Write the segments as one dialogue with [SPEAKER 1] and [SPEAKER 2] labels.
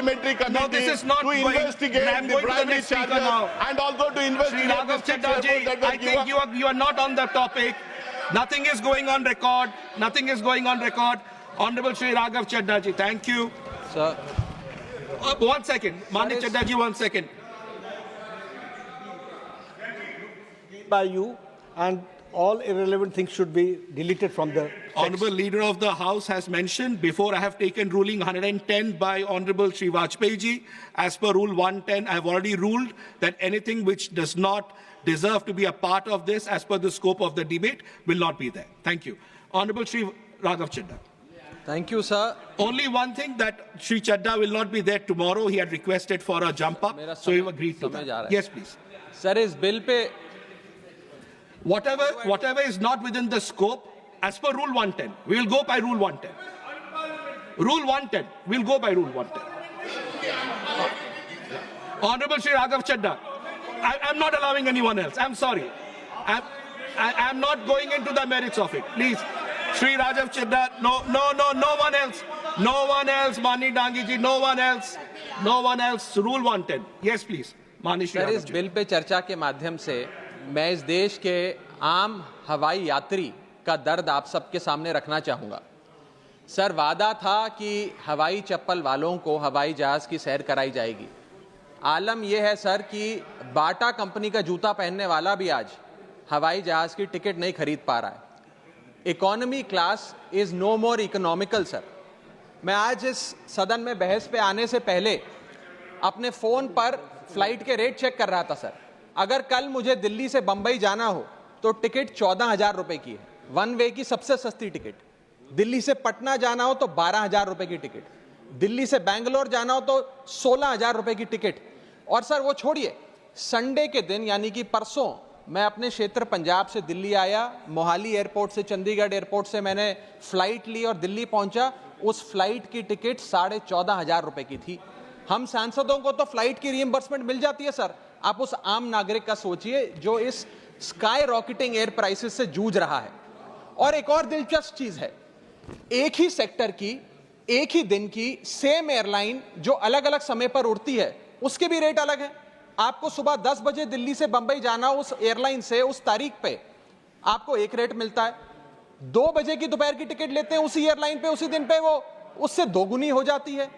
[SPEAKER 1] parliamentary committee
[SPEAKER 2] this is not
[SPEAKER 1] to investigate the bribery charges and also to investigate
[SPEAKER 2] Shri Raghav
[SPEAKER 1] the 6
[SPEAKER 2] Chadha ji,
[SPEAKER 1] airports that were
[SPEAKER 2] I think you are not on the topic. Nothing is going on record. Nothing is going on record. Honorable Shri Raghav Chadha ji, thank you.
[SPEAKER 3] Sir.
[SPEAKER 2] 1 second. Mani Chadha ji, 1 second.
[SPEAKER 4] By you, and all irrelevant things should be deleted from the text.
[SPEAKER 2] Honorable Leader of the House has mentioned, before I have taken ruling 110 by Honorable Shri Vajpayee ji, as per Rule 110, I have already ruled that anything which does not deserve to be a part of this, as per the scope of the debate, will not be there. Thank you. Honorable Shri Raghav Chadha.
[SPEAKER 3] Thank you, sir.
[SPEAKER 2] Only one thing, that Shri Chadha will not be there tomorrow. He had requested for a jump up, so he agreed to that. Yes, please.
[SPEAKER 3] Sir, इस bill pay
[SPEAKER 2] Whatever is not within the scope, as per Rule 110, we will go by Rule 110. Rule 110, we will go by Rule 110. Honorable Shri Raghav Chadha, I'm not allowing anyone else. I'm sorry. I'm not going into the merits of it. Please, Shri Raghav Chadha, no one else. No one else, Mani Dangi ji, no one else. No one else. Rule 110. Yes, please. Mani Shri
[SPEAKER 3] sir,
[SPEAKER 2] Raghav
[SPEAKER 3] इस
[SPEAKER 2] Chadha.
[SPEAKER 3] Bill pay चर्चा के माध्यम से मैं इस देश के आम हवाई यात्री का दर्द आप सबके सामने रखना चाहूँगा। सर, वादा था कि हवाई चप्पल वालों को हवाई जहाज़ की सैर कराई जाएगी। आलम यह है सर कि बाटा कंपनी का जूता पहनने वाला भी आज हवाई जहाज़ की टिकट नहीं खरीद पा रहा है। Economy class is no more economical sir. मैं आज इस सदन में बहस पे आने से पहले अपने फ़ोन पर फ्लाइट के रेट चेक कर रहा था सर। अगर कल मुझे दिल्ली से बंबई जाना हो तो टिकट 14,000 रुपए की है, वन वे की सबसे सस्ती टिकट। दिल्ली से पटना जाना हो तो 12,000 रुपए की टिकट, दिल्ली से बैंगलोर जाना हो तो 16,000 रुपए की टिकट। और सर वो छोड़िए, संडे के दिन यानी कि परसों मैं अपने क्षेत्र पंजाब से दिल्ली आया, मोहाली एयरपोर्ट से चंडीगढ़ एयरपोर्ट से मैंने फ्लाइट ली और दिल्ली पहुंचा। उस फ्लाइट की टिकट 14,500 रुपए की थी। हम सांसदों को तो फ्लाइट की रीइंबर्समेंट मिल जाती है सर, आप उस आम नागरिक का सोचिए जो इस स्काई रॉकेटिंग एयर प्राइसेस से जूझ रहा है। और एक और दिलचस्प चीज है, एक ही सेक्टर की एक ही दिन की सेम एयरलाइन जो अलग अलग समय पर उड़ती है उसके भी रेट अलग है। आपको सुबह 10 बजे दिल्ली से बंबई जाना, उस एयरलाइन से उस तारीख पे आपको एक रेट मिलता है। 2 बजे की दोपहर की टिकट लेते हैं उसी एयरलाइन पे, उसी दिन पे वो उससे दोगुनी हो जाती है।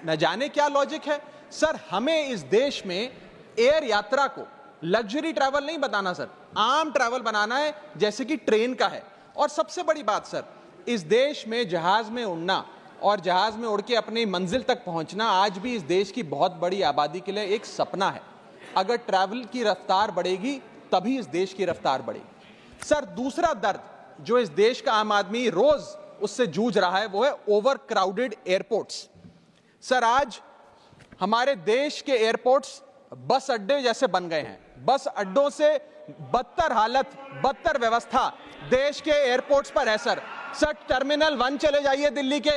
[SPEAKER 3] न जाने क्या लॉजिक है सर। हमें इस देश में एयर यात्रा को लग्जरी ट्रैवल नहीं बनाना सर, आम ट्रैवल बनाना है जैसे कि ट्रेन का है। और सबसे बड़ी बात सर, इस देश में जहाज में उड़ना और जहाज में उड़ के अपनी मंजिल तक पहुंचना आज भी इस देश की बहुत बड़ी आबादी के लिए एक सपना है। अगर ट्रैवल की रफ्तार बढ़ेगी तभी इस देश की रफ्तार बढ़ेगी। सर, दूसरा दर्द जो इस देश का आम आदमी रोज उससे जूझ रहा है वो है ओवर क्राउडेड एयरपोर्ट्स। सर, आज हमारे देश के एयरपोर्ट्स बस अड्डे जैसे बन गए हैं। बस अड्डों से बदतर हालत, बदतर व्यवस्था देश के एयरपोर्ट्स पर है सर। सर, टर्मिनल 1 चले जाइए दिल्ली के,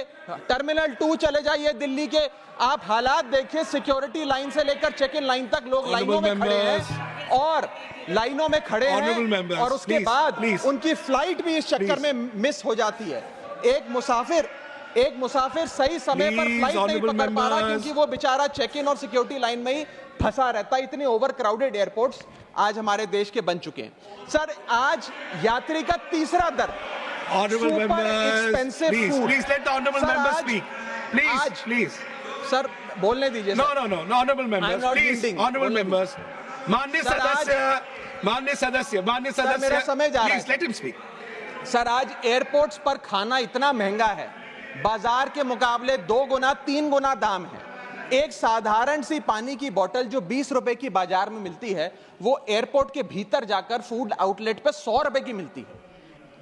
[SPEAKER 3] टर्मिनल 2 चले जाइए दिल्ली के, आप हालात देखिए। सिक्योरिटी लाइन से लेकर चेक इन लाइन तक लोग लाइनों में खड़े हैं और लाइनों में खड़े हैं और उसके बाद उनकी फ्लाइट भी इस चक्कर में मिस हो जाती है। एक मुसाफिर सही समय पर फ्लाइट नहीं पकड़ पा रहा क्योंकि वो बेचारा चेक इन और सिक्योरिटी लाइन में ही फंसा रहता है। इतने ओवर क्राउडेड एयरपोर्ट्स आज हमारे देश के बन चुके हैं। सर, आज यात्री का तीसरा दर
[SPEAKER 2] Honorable members, please let the honorable members speak. Please.
[SPEAKER 3] Sir, बोलने दीजिए।
[SPEAKER 2] No, honorable members, please. Honorable members, माननीय सदस्य,
[SPEAKER 3] मेरा समय जा रहा है।
[SPEAKER 2] Please let him speak.
[SPEAKER 3] Sir, आज एयरपोर्ट्स पर खाना इतना महंगा है, बाजार के मुकाबले 2 गुना 3 गुना दाम है। एक साधारण सी पानी की बोतल जो 20 रुपए की बाजार में मिलती है वो एयरपोर्ट के भीतर जाकर फूड आउटलेट पे 100 रुपए की मिलती है।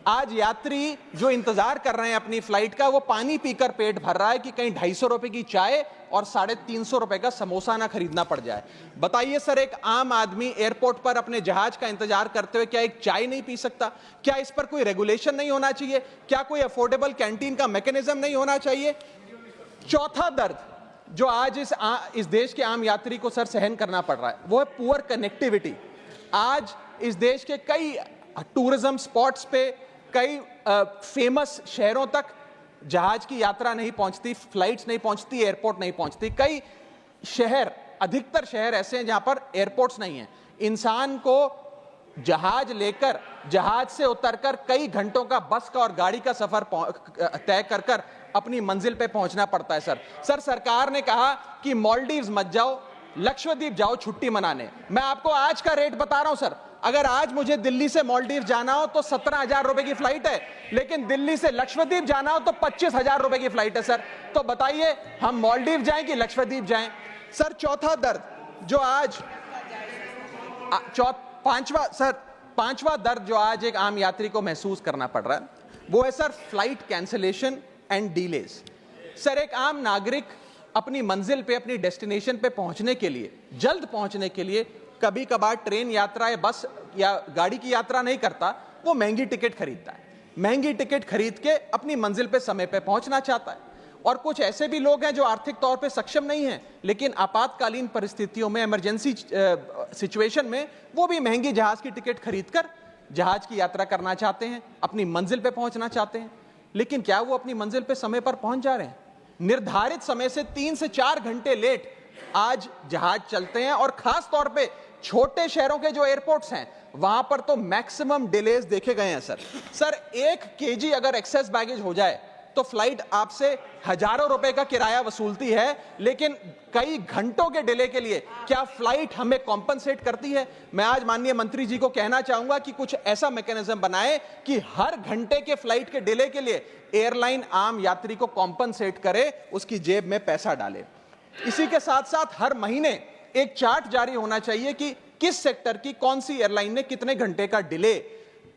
[SPEAKER 3] आज यात्री जो इंतजार कर रहे हैं अपनी फ्लाइट का, वो पानी पीकर पेट भर रहा है कि कहीं 250 रुपए की चाय और 350 रुपए का समोसा ना खरीदना पड़ जाए। बताइए सर, एक आम आदमी एयरपोर्ट पर अपने जहाज का इंतजार करते हुए क्या एक चाय नहीं पी सकता? क्या इस पर कोई रेगुलेशन नहीं होना चाहिए? क्या कोई अफोर्डेबल कैंटीन का मैकेनिज्म नहीं होना चाहिए? चौथा दर्द जो आज इस देश के आम यात्री को सर सहन करना पड़ रहा है वो है पुअर कनेक्टिविटी। आज इस देश के कई टूरिज्म स्पॉट्स पे, कई फेमस शहरों तक जहाज की यात्रा नहीं पहुंचती, फ्लाइट्स नहीं पहुंचती, एयरपोर्ट नहीं पहुंचती। कई शहर, अधिकतर शहर ऐसे हैं जहां पर एयरपोर्ट्स नहीं है। इंसान को जहाज लेकर, जहाज से उतरकर कई घंटों का बस का और गाड़ी का सफर तय कर कर अपनी मंजिल पे पहुंचना पड़ता है। सर सरकार ने कहा कि मालदीव्स मत जाओ, लक्षद्वीप जाओ छुट्टी मनाने। मैं आपको आज का रेट बता रहा हूं सर, अगर आज मुझे दिल्ली से मालदीव जाना हो तो 17,000 रुपए की फ्लाइट है, लेकिन दिल्ली से लक्षद्वीप जाना हो तो 25,000 रुपए की फ्लाइट है। सर तो बताइए हम मालदीव जाएं कि लक्षद्वीप जाएं? सर चौथा दर्द जो आज पांचवा दर्द जो आज एक आम यात्री को महसूस करना पड़ रहा है, वो है sir flight cancellation and delays. Sir एक आम नागरिक अपनी मंजिल पे, अपनी डेस्टिनेशन पे पहुंचने के लिए, जल्द पहुंचने के लिए कभी कभार ट्रेन यात्रा या बस या गाड़ी की यात्रा नहीं करता, वो महंगी टिकट खरीदता है। महंगी टिकट खरीद के अपनी मंजिल पे समय पे पहुंचना चाहता है। और कुछ ऐसे भी लोग हैं जो आर्थिक तौर पे सक्षम नहीं हैं, लेकिन आपातकालीन परिस्थितियों में, इमरजेंसी सिचुएशन में वो भी महंगी जहाज की टिकट खरीदकर जहाज की यात्रा करना चाहते हैं, अपनी मंजिल पे पहुंचना चाहते हैं। लेकिन क्या वो अपनी मंजिल पे समय पर पहुंच जा रहे हैं? निर्धारित समय से 3 से 4 घंटे लेट आज जहाज चलते हैं, और खास तौर पे छोटे शहरों के जो एयरपोर्ट्स हैं वहां पर तो मैक्सिमम डिलेज देखे गए हैं। सर 1 केजी अगर एक्सेस बैगेज हो जाए तो फ्लाइट आपसे हजारों रुपए का किराया वसूलती है, लेकिन कई घंटों के डिले के लिए क्या फ्लाइट हमें कॉम्पनसेट करती है? मैं आज माननीय मंत्री जी को कहना चाहूंगा कि कुछ ऐसा मैकेनिज्म बनाए कि हर घंटे के फ्लाइट के डिले के लिए एयरलाइन आम यात्री को कॉम्पनसेट करे, उसकी जेब में पैसा डाले। इसी के साथ साथ हर महीने एक चार्ट जारी होना चाहिए कि किस सेक्टर की कौन सी एयरलाइन ने कितने घंटे का डिले,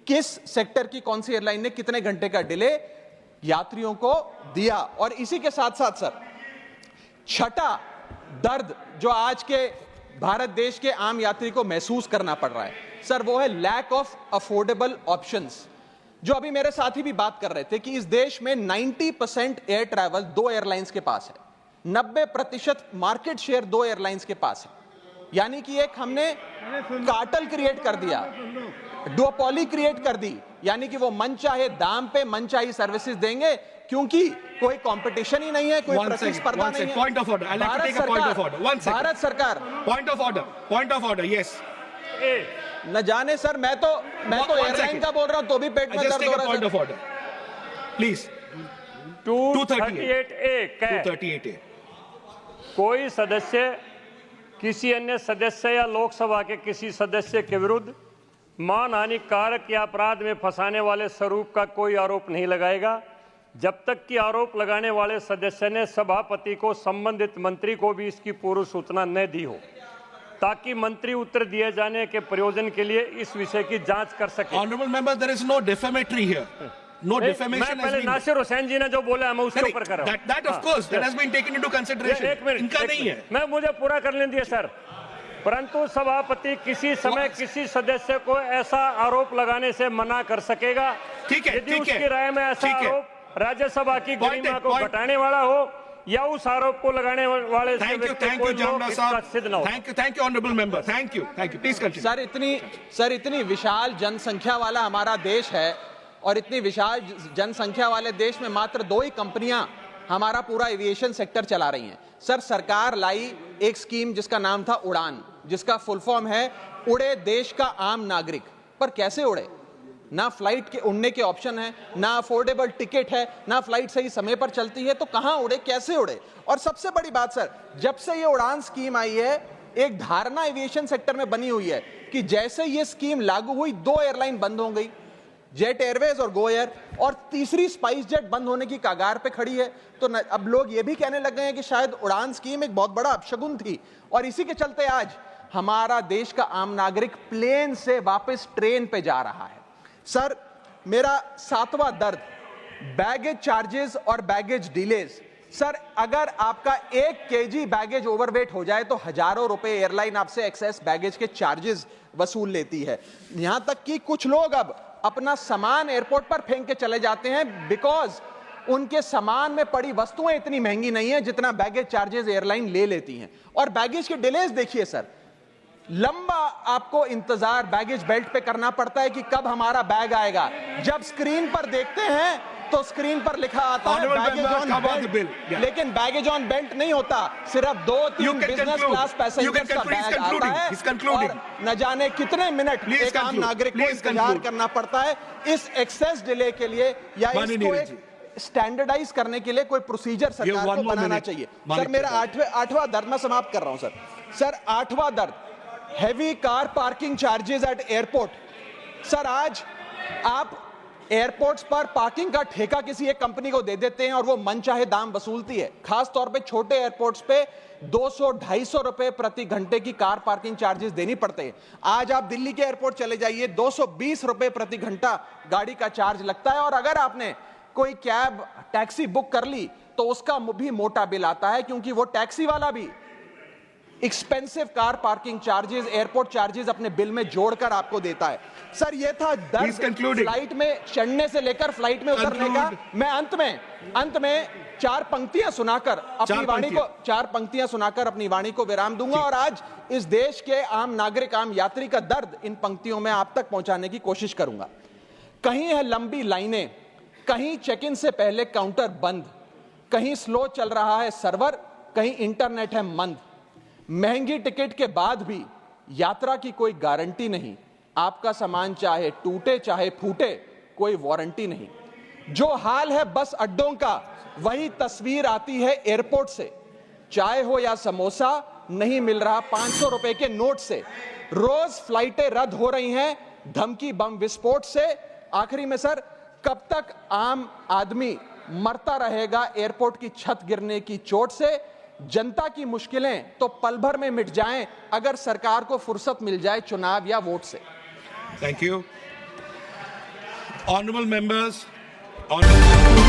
[SPEAKER 3] किस सेक्टर की कौन सी एयरलाइन ने कितने घंटे का डिले यात्रियों को दिया। और इसी के साथ साथ सर छठा दर्द जो आज के भारत देश के आम यात्री को महसूस करना पड़ रहा है सर, वो है लैक ऑफ अफोर्डेबल ऑप्शंस। जो अभी मेरे साथी भी बात कर रहे थे कि इस देश में 90% एयर ट्रैवल 2 एयरलाइंस के पास है, 90% मार्केट शेयर 2 एयरलाइंस के पास है। यानी कि एक हमने कार्टेल क्रिएट कर दिया, डुओपोली क्रिएट कर दी, यानी कि वो मन चाहे दाम पे मन चाहे सर्विसेज देंगे, क्योंकि कोई कंपटीशन ही नहीं है, कोई प्रतिस्पर्धा नहीं है।
[SPEAKER 2] Point of order. I'll have to take a point of order. One second.
[SPEAKER 3] Bharat सरकार
[SPEAKER 2] Point of order. Yes.
[SPEAKER 3] न जाने सर, मैं तो एयरलाइन का बोल रहा हूं तो भी पेट में
[SPEAKER 2] Just
[SPEAKER 3] दर्द
[SPEAKER 2] take
[SPEAKER 3] हो
[SPEAKER 2] a
[SPEAKER 3] रहा
[SPEAKER 2] point
[SPEAKER 3] है।
[SPEAKER 2] of order. Please.
[SPEAKER 5] 238A कह
[SPEAKER 2] 238A.
[SPEAKER 5] कोई सदस्य किसी अन्य सदस्य या लोकसभा के किसी सदस्य के विरुद्ध मानहानि कारक या अपराध में फंसाने वाले स्वरूप का कोई आरोप नहीं लगाएगा जब तक कि आरोप लगाने वाले सदस्य ने सभापति को संबंधित मंत्री को भी इसकी पूर्व सूचना न दी हो, ताकि मंत्री उत्तर दिए जाने के प्रयोजन के लिए इस विषय की जांच कर सके।
[SPEAKER 2] Honorable member, there is no defamatory here. No defamation
[SPEAKER 5] मैं
[SPEAKER 2] has
[SPEAKER 5] पहले
[SPEAKER 2] been.
[SPEAKER 5] नासिर हुसैन जी ने जो बोला मैं उसके ऊपर कर रहा हूं।
[SPEAKER 2] That of course that has been taken into consideration.
[SPEAKER 5] एक मिनट,
[SPEAKER 2] इनका नहीं है।
[SPEAKER 5] मैं मुझे पूरा कर लेने दिए सर। परंतु सभापति किसी समय किसी सदस्य को ऐसा आरोप लगाने से मना कर सकेगा
[SPEAKER 2] ठीक है,
[SPEAKER 5] यदि
[SPEAKER 2] ठीक है,
[SPEAKER 5] उसकी राय में ऐसा
[SPEAKER 2] ठीक है।
[SPEAKER 5] आरोप राज्यसभा की गरिमा को
[SPEAKER 2] point.
[SPEAKER 5] घटाने वाला हो या उस आरोप को लगाने वाले से
[SPEAKER 2] Thank you,
[SPEAKER 5] व्यक्ति
[SPEAKER 2] thank
[SPEAKER 5] कोई
[SPEAKER 2] you,
[SPEAKER 5] लोग
[SPEAKER 2] Jamna
[SPEAKER 5] इसका
[SPEAKER 2] साहब.
[SPEAKER 5] सिद्ध न हो।
[SPEAKER 2] Thank you, honorable member. Thank you. Please continue.
[SPEAKER 3] Sir इतनी विशाल जनसंख्या वाला हमारा देश है, और इतनी विशाल जनसंख्या वाले देश में मात्र 2 ही कंपनियां हमारा पूरा एविएशन सेक्टर चला रही हैं। सर सरकार लाई एक स्कीम जिसका नाम था उड़ान, जिसका फुल फॉर्म है उड़े देश का आम नागरिक। पर कैसे उड़े? ना फ्लाइट के उड़ने के ऑप्शन है, ना अफोर्डेबल टिकट है, ना फ्लाइट सही समय पर चलती है, तो कहां उड़े, कैसे उड़े? और सबसे बड़ी बात सर, जब से ये उड़ान स्कीम आई है, एक धारणा एविएशन सेक्टर में बनी हुई है कि जैसे ये स्कीम लागू हुई 2 एयरलाइन बंद हो गई, जेट एयरवेज और गो एयर, और तीसरी स्पाइस जेट बंद होने की कगार पे खड़ी है। तो अब लोग ये भी कहने लग गए हैं कि शायद उड़ान स्कीम एक बहुत बड़ा अपशगुन थी, और इसी के चलते आज हमारा देश का आम नागरिक प्लेन से वापस ट्रेन पे जा रहा है। सर मेरा 7वां दर्द बैगेज चार्जेस और बैगेज डिलेज। सर अगर आपका 1 केजी बैगेज ओवरवेट हो जाए तो हजारों रुपए एयरलाइन आपसे एक्सेस बैगेज के चार्जेस वसूल लेती है। यहां तक कि कुछ लोग अब अपना सामान एयरपोर्ट पर फेंक के चले जाते हैं, बिकॉज उनके सामान में पड़ी वस्तुएं इतनी महंगी नहीं है जितना बैगेज चार्जेस एयरलाइन ले लेती हैं। और बैगेज के डिलेज देखिए सर, लंबा आपको इंतजार बैगेज बेल्ट पे करना पड़ता है कि कब हमारा बैग आएगा। जब स्क्रीन पर देखते हैं
[SPEAKER 6] तो स्क्रीन पर लिखा आता है
[SPEAKER 2] Honorable
[SPEAKER 6] baggage
[SPEAKER 2] member,
[SPEAKER 6] on
[SPEAKER 2] come on the bill.
[SPEAKER 6] Belt,
[SPEAKER 2] Yeah.
[SPEAKER 6] लेकिन बैगेज ऑन बेल्ट नहीं होता, सिर्फ 2-3
[SPEAKER 2] You can
[SPEAKER 6] business
[SPEAKER 2] conclude.
[SPEAKER 6] Class
[SPEAKER 2] You
[SPEAKER 6] passengers
[SPEAKER 2] can
[SPEAKER 6] का
[SPEAKER 2] conclude. He's
[SPEAKER 6] बैग आता
[SPEAKER 2] concluding.
[SPEAKER 6] है
[SPEAKER 2] He's concluding.
[SPEAKER 6] और न जाने कितने मिनट
[SPEAKER 2] Please
[SPEAKER 6] एक आम
[SPEAKER 2] conclude.
[SPEAKER 6] नागरिक को
[SPEAKER 2] Please
[SPEAKER 6] इंतजार
[SPEAKER 2] conclude.
[SPEAKER 6] करना पड़ता है इस एक्सेस डिले के लिए, या
[SPEAKER 2] माननीय
[SPEAKER 6] इसको
[SPEAKER 2] नीरज
[SPEAKER 6] एक स्टैंडर्डाइज करने के लिए कोई प्रोसीजर सरकार
[SPEAKER 2] one
[SPEAKER 6] को
[SPEAKER 2] more
[SPEAKER 6] बनाना
[SPEAKER 2] minute.
[SPEAKER 6] चाहिए।
[SPEAKER 2] माननीय
[SPEAKER 6] सर मेरा आठवां दर्द मैं समाप्त कर रहा हूं सर 8वां दर्द, heavy car parking charges eight airport. Sir आज आप एयरपोर्ट्स पर पार्किंग का ठेका किसी एक कंपनी को दे देते हैं और वो मनचाहे दाम वसूलती है। खास तौर पे छोटे एयरपोर्ट्स पे 200-250 रुपए प्रति घंटे की कार पार्किंग चार्जेस देनी पड़ते हैं। आज आप दिल्ली के एयरपोर्ट चले जाइए, 220 रुपए प्रति घंटा गाड़ी का चार्ज लगता है, और अगर आपने कोई कैब टैक्सी बुक कर ली तो उसका भी मोटा बिल आता है, क्योंकि वो टैक्सी वाला भी expensive car parking charges, airport charges अपने बिल में जोड़कर आपको देता है। सर ये था दर्द फ्लाइट में चढ़ने से लेकर फ्लाइट में उतरने का। मैं अंत में 4 पंक्तियां सुनाकर अपनी वाणी को विराम दूंगा, और आज इस देश के आम नागरिक, आम यात्री का दर्द इन पंक्तियों में आप तक पहुंचाने की कोशिश करूंगा। कहीं है लंबी लाइनें, कहीं चेक इन से पहले काउंटर बंद, कहीं स्लो चल रहा है सर्वर, कहीं इंटरनेट है मंद। महंगी टिकट के बाद भी यात्रा की कोई गारंटी नहीं, आपका सामान चाहे टूटे चाहे फूटे कोई वारंटी नहीं। जो हाल है बस अड्डों का, वही तस्वीर आती है एयरपोर्ट से। चाय हो या समोसा नहीं मिल रहा 500 रुपए के नोट से। रोज फ्लाइटें रद्द हो रही हैं धमकी बम विस्फोट से। आखिरी में सर, कब तक आम आदमी मरता रहेगा एयरपोर्ट की छत गिरने की चोट से? जनता की मुश्किलें तो पल भर में मिट जाएं अगर सरकार को फुर्सत मिल जाए चुनाव या वोट से।
[SPEAKER 2] Thank you. Honorable members, honorable